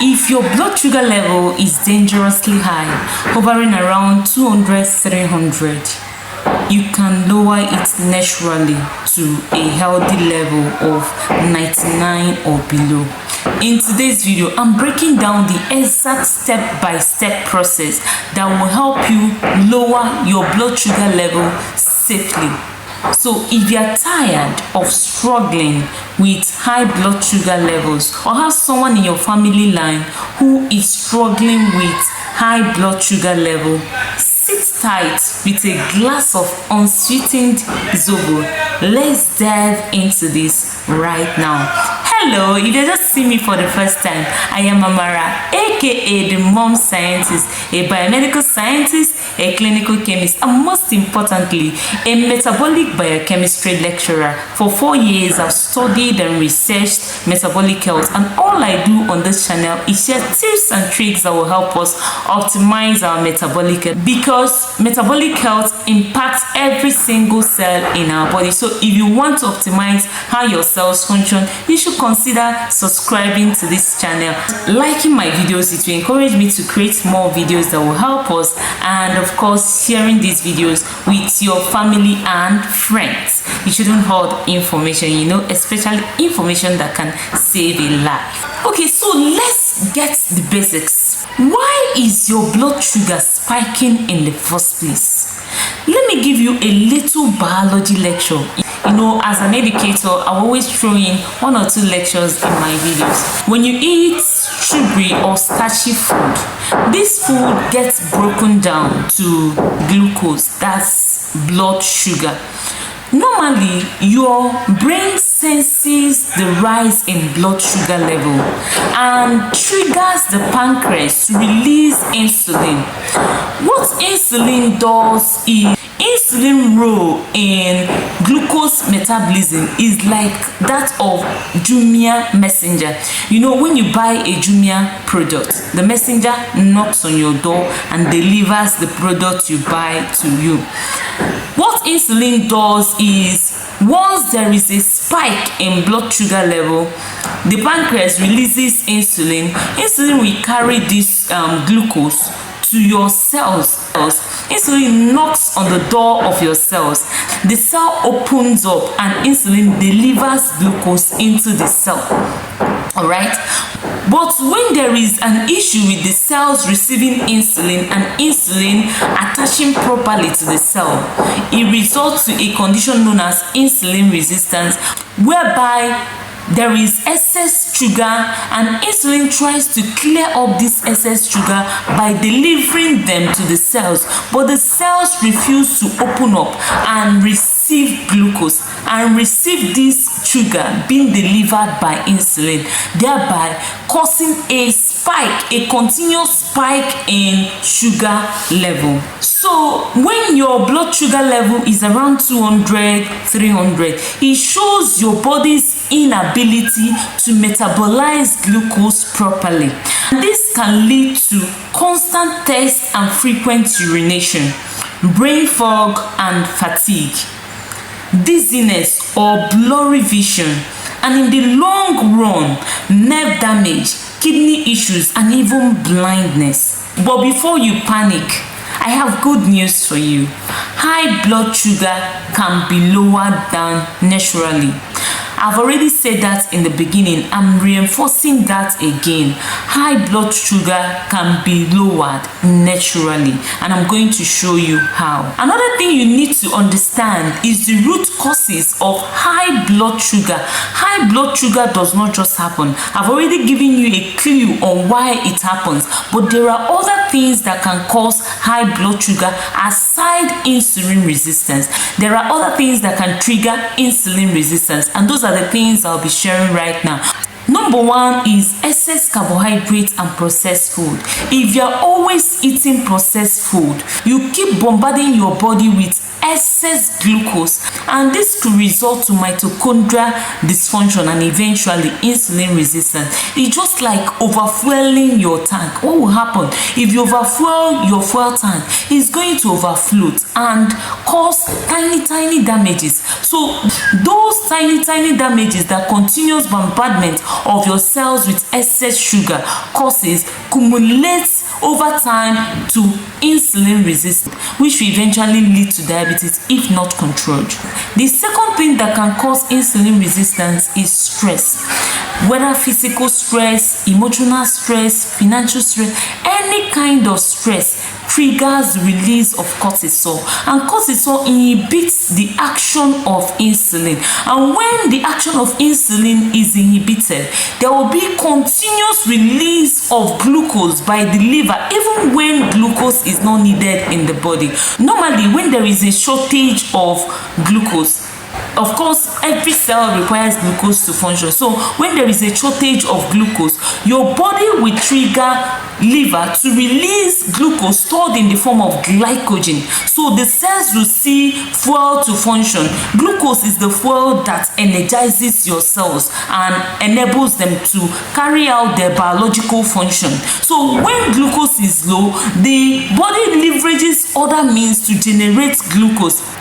If your blood sugar level is dangerously high, hovering around 200-300, you can lower it naturally to a healthy level of 99 or below. In today's video, I'm breaking down the exact step-by-step process that will help you lower your blood sugar level safely. So if you're tired of struggling with high blood sugar levels, or have someone in your family line who is struggling with high blood sugar level, sit tight with a glass of unsweetened zobo. Let's dive into this right now. Hello, if you just see me for the first time, I am Amara, aka the Mom Scientist, a biomedical scientist, a clinical chemist, and most importantly, a metabolic biochemistry lecturer. For 4 years, I've studied and researched metabolic health, and all I do on this channel is share tips and tricks that will help us optimize our metabolic health, because metabolic health impacts every single cell in our body. So if you want to optimize how your cells function, you should consider subscribing to this channel. Liking my videos, it will encourage me to create more videos that will help us, and of course sharing these videos with your family and friends. You shouldn't hold information, especially information that can save a life. Okay, so let's get the basics. Why is your blood sugar spiking in the first place? Let me give you a little biology lecture. As an educator, I always throw in 1 or 2 lectures in my videos. When you eat sugary or starchy food, this food gets broken down to glucose, that's blood sugar. Normally, your brain senses the rise in blood sugar level and triggers the pancreas to release insulin. What insulin does is, insulin role in glucose metabolism is like that of Jumia messenger. When you buy a Jumia product, the messenger knocks on your door and delivers the product you buy to you. What insulin does is, once there is a spike in blood sugar level, the pancreas releases insulin. Insulin will carry this glucose to your cells. Insulin knocks on the door of your cells. The cell opens up and insulin delivers glucose into the cell. Alright? But when there is an issue with the cells receiving insulin and insulin attaching properly to the cell, it results to a condition known as insulin resistance, whereby there is excess sugar and insulin tries to clear up this excess sugar by delivering them to the cells, but the cells refuse to open up and receive glucose and receive this sugar being delivered by insulin, thereby causing a spike, a continuous spike in sugar level. So when your blood sugar level is around 200-300, it shows your body's inability to metabolize glucose properly. And this can lead to constant thirst and frequent urination, brain fog and fatigue, dizziness or blurry vision, and in the long run, nerve damage, kidney issues, and even blindness. But before you panic, I have good news for you. High blood sugar can be lowered down naturally. I've already said that in the beginning. I'm reinforcing that again. High blood sugar can be lowered naturally, and I'm going to show you how. Another thing you need to understand is the root causes of high blood sugar. High blood sugar does not just happen. I've already given you a clue on why it happens, but there are other things that can cause high blood sugar aside insulin resistance. There are other things that can trigger insulin resistance, and those are the things I'll be sharing right now. Number 1 is excess carbohydrates and processed food. If you're always eating processed food, you keep bombarding your body with excess glucose, and this could result to mitochondrial dysfunction and eventually insulin resistance. It's just like overfueling your tank. What will happen if you overfuel your fuel tank? It's going to overfloat and cause tiny damages. So those tiny damages, that continuous bombardment of your cells with excess sugar causes accumulates over time to insulin resistance, which will eventually lead to diabetes if not controlled. The second thing that can cause insulin resistance is stress. Whether physical stress, emotional stress, financial stress, any kind of stress triggers release of cortisol, and cortisol inhibits the action of insulin. And when the action of insulin is inhibited, there will be continuous release of glucose by the liver even when glucose is not needed in the body. Normally, when there is a shortage of glucose, of course, every cell requires glucose to function. So when there is a shortage of glucose, your body will trigger liver to release glucose stored in the form of glycogen. So the cells will see fuel to function. Glucose is the fuel that energizes your cells and enables them to carry out their biological function. So when glucose is low, the body leverages other means to generate glucose.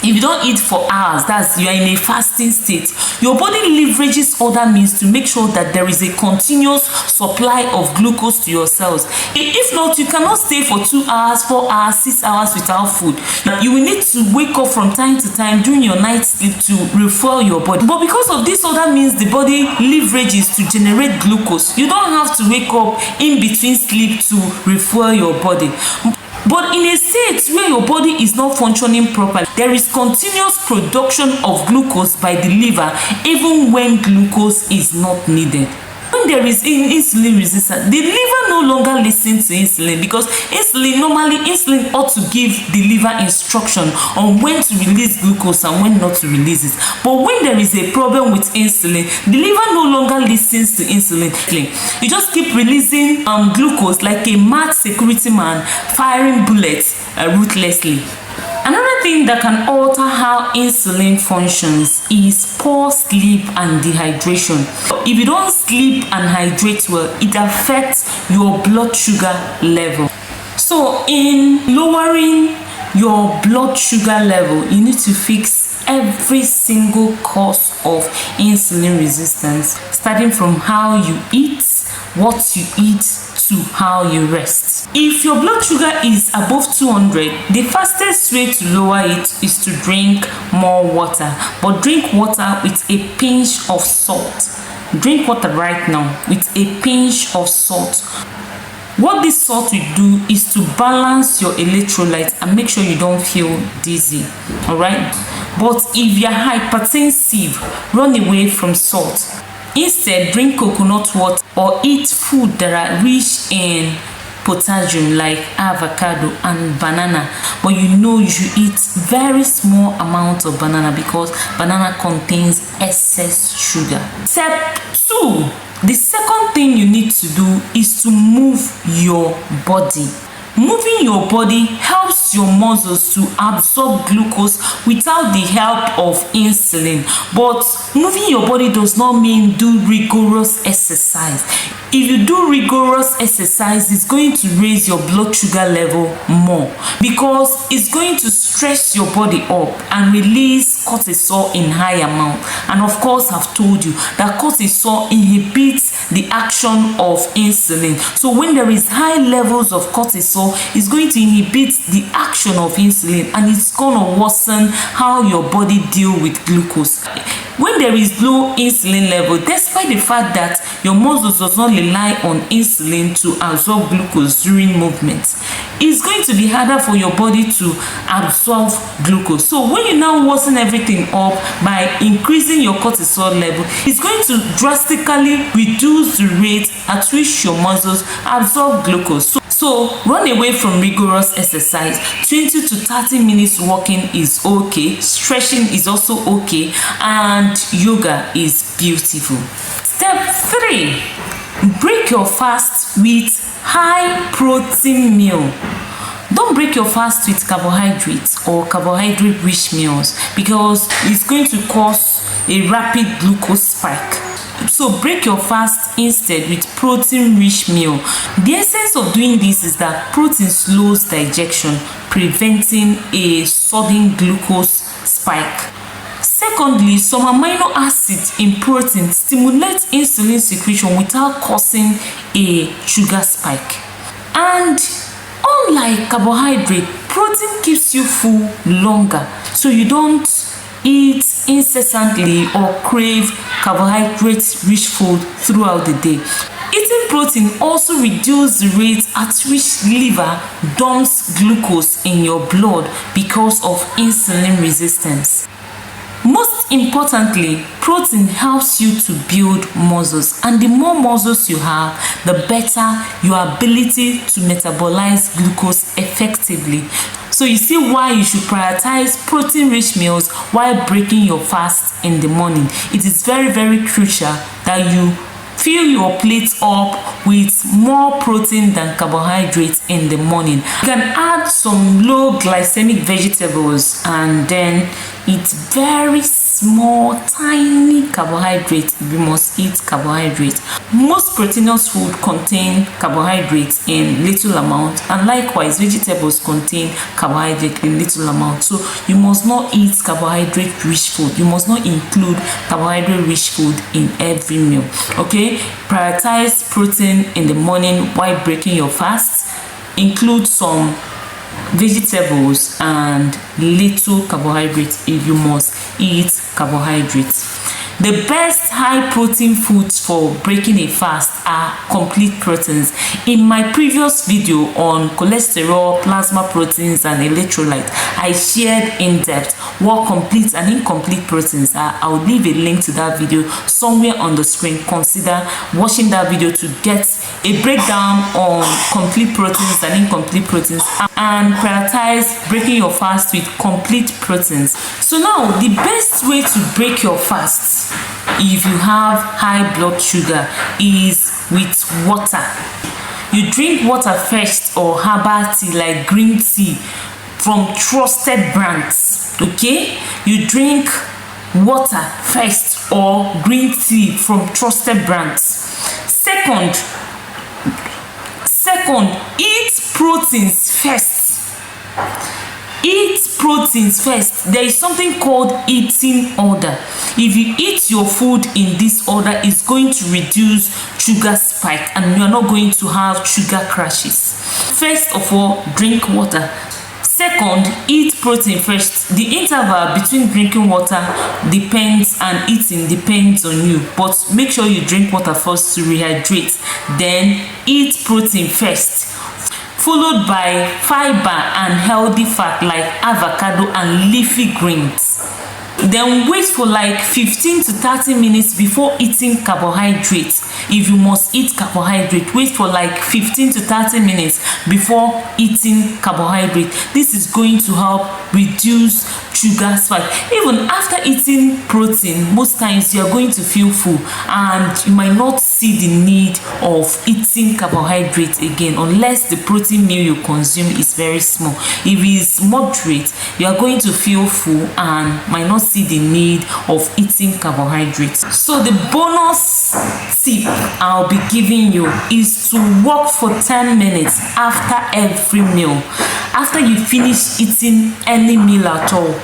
If you don't eat for hours, that's you are in a fasting state, your body leverages other means to make sure that there is a continuous supply of glucose to your cells. If not, you cannot stay for 2 hours, 4 hours, 6 hours without food. You will need to wake up from time to time during your night sleep to refuel your body. But because of these other means the body leverages to generate glucose, you don't have to wake up in between sleep to refuel your body. But in a state where your body is not functioning properly, there is continuous production of glucose by the liver even when glucose is not needed. When there is insulin resistance, the liver no longer listens to insulin, because normally insulin ought to give the liver instruction on when to release glucose and when not to release it. But when there is a problem with insulin, the liver no longer listens to insulin. You just keep releasing glucose like a mad security man firing bullets ruthlessly. Another thing that can alter how insulin functions is poor sleep and dehydration. If you don't sleep and hydrate well, it affects your blood sugar level. So in lowering your blood sugar level, you need to fix every single cause of insulin resistance, starting from how you eat, what you eat, to how you rest. If your blood sugar is above 200, the fastest way to lower it is to drink more water. But drink water with a pinch of salt. Drink water right now with a pinch of salt. What this salt will do is to balance your electrolytes and make sure you don't feel dizzy. Alright? But if you're hypertensive, run away from salt. Instead, drink coconut water or eat food that are rich in potassium like avocado and banana. But you should eat very small amounts of banana because banana contains excess sugar. Step 2. The second thing you need to do is to move your body. Moving your body helps your muscles to absorb glucose without the help of insulin. But moving your body does not mean do rigorous exercise. If you do rigorous exercise, it's going to raise your blood sugar level more because it's going to stress your body up and release cortisol in high amount. And of course, I've told you that cortisol inhibits the action of insulin. So when there is high levels of cortisol, it's going to inhibit the action of insulin, and it's going to worsen how your body deal with glucose. When there is low insulin level, despite the fact that your muscles does not rely on insulin to absorb glucose during movement, it's going to be harder for your body to absorb glucose. So when you now worsen everything up by increasing your cortisol level, it's going to drastically reduce the rate at which your muscles absorb glucose. So run away from rigorous exercise. 20 to 30 minutes walking is okay. Stretching is also okay. And yoga is beautiful. Step 3. Break your fast with high protein meal. Don't Don't break your fast with carbohydrates or carbohydrate-rich meals because it's going to cause a rapid glucose spike. So break your fast instead with protein-rich meal. The essence of doing this is that protein slows digestion, preventing a sudden glucose spike. Secondly, some amino acids in protein stimulate insulin secretion without causing a sugar spike. And unlike carbohydrate, protein keeps you full longer, so you don't eat incessantly or crave carbohydrate-rich food throughout the day. Eating protein also reduces the rate at which liver dumps glucose in your blood because of insulin resistance. Most importantly, protein helps you to build muscles, and the more muscles you have, the better your ability to metabolize glucose effectively. So you see why you should prioritize protein-rich meals while breaking your fast in the morning. It is very, very crucial that you fill your plate up with more protein than carbohydrates in the morning. You can add some low glycemic vegetables and then eat very small tiny carbohydrates. You must eat carbohydrates. Most proteinous food contain carbohydrates in little amount, and likewise vegetables contain carbohydrate in little amount. So you must not eat carbohydrate rich food. You must not include carbohydrate rich food in every meal. Okay, prioritize protein in the morning while breaking your fast. Include some vegetables and little carbohydrates if you must eat carbohydrates. The best high protein foods for breaking a fast are complete proteins. In my previous video on cholesterol, plasma proteins and electrolytes, I shared in depth what complete and incomplete proteins are. I'll leave a link to that video somewhere on the screen. Consider watching that video to get a breakdown on complete proteins and incomplete proteins, and prioritize breaking your fast with complete proteins. So now the best way to break your fast if you have high blood sugar is with water. You drink water first or herbal tea like green tea from trusted brands. Okay, you drink water first or green tea from trusted brands. Second, eat proteins first. Eat proteins first. There is something called eating order. If you eat your food in this order, it's going to reduce sugar spike and you're not going to have sugar crashes. First of all, drink water. Second, eat protein first. The interval between drinking water depends and eating depends on you, but make sure you drink water first to rehydrate. Then eat protein first, followed by fiber and healthy fat like avocado and leafy greens. Then wait for like 15 to 30 minutes before eating carbohydrates. If you must eat carbohydrate, wait for like 15 to 30 minutes before eating carbohydrate. This is going to help reduce sugar spike. Even after eating protein, most times you are going to feel full and you might not see the need of eating carbohydrates again unless the protein meal you consume is very small. If it is moderate, you are going to feel full and might not see the need of eating carbohydrates. So the bonus tip I'll be giving you is to walk for 10 minutes after every meal. After you finish eating any meal at all,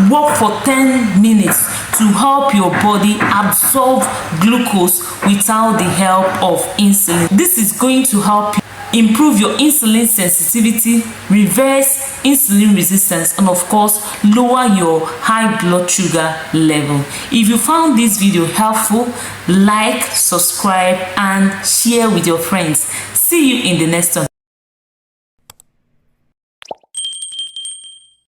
walk for 10 minutes to help your body absorb glucose without the help of insulin. This is going to help you improve your insulin sensitivity, reverse insulin resistance, and of course lower your high blood sugar level. If you found this video helpful, like, subscribe and share with your friends. See you in the next one.